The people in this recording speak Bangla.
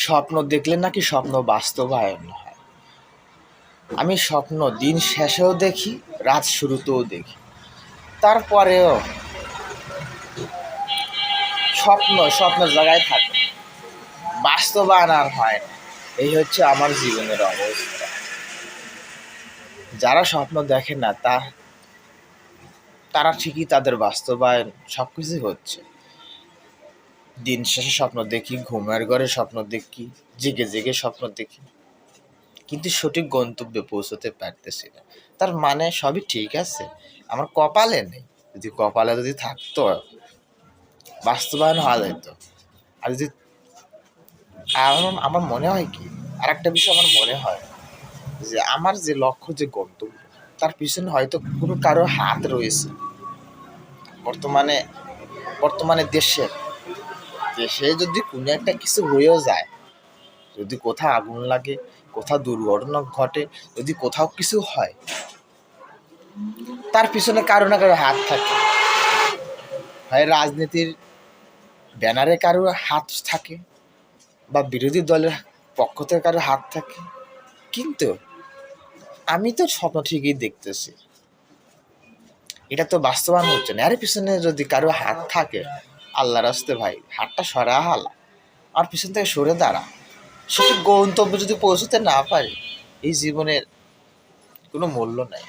স্বপ্ন দেখলে নাকি স্বপ্ন বাস্তবায়ন হয়। আমি স্বপ্ন দিন শেষেও দেখি, রাত শুরুতেও দেখি। তারপরেও স্বপ্নের জায়গায় থাকে, বাস্তবায়ন আর হয় না। এই হচ্ছে আমার জীবনের অবস্থা। যারা স্বপ্ন দেখে না তারা ঠিকই তাদের বাস্তবায়ন সবকিছুই হচ্ছে। দিন শেষে স্বপ্ন দেখি, ঘুমের ঘরে স্বপ্ন দেখি, জেগে জেগে স্বপ্ন দেখি, কিন্তু সঠিক গন্তব্যে পৌঁছতে পারতেছি না। তার মানে সবই ঠিক আছে, আমার কপালে নেই। কপালে যদি থাকতো, বাস্তবায়ন হওয়া যেত। আর যদি আমার মনে হয় কি, আর একটা বিষয় আমার মনে হয় যে আমার যে লক্ষ্য, যে গন্তব্য, তার পিছনে হয়তো কোনো কারো হাত রয়েছে। বর্তমানে বর্তমানে দেশে যদি কোনো একটা কিছু হয়েও যায়, যদি কোথাও আগুন লাগে, কোথাও দুর্ঘটনা ঘটে, যদি কোথাও কিছু হয়, তার পিছনে কারো না কারো হাত থাকে। হয় রাজনীতির ব্যানারে কারো হাত থাকে, বা বিরোধী দলের পক্ষ থেকে কারো হাত থাকে। কিন্তু আমি তো স্বপ্ন ঠিকই দেখতেছি, এটা তো বাস্তবায়ন হচ্ছে না। এর পিছনে যদি কারো হাত থাকে, আল্লাহর রাস্তে ভাই, হাতটা সরা হালা, আর পিছন থেকে সরে দাঁড়া। সঠিক গন্তব্যে যদি পৌঁছতে না পারি, এই জীবনের কোনো মূল্য নাই।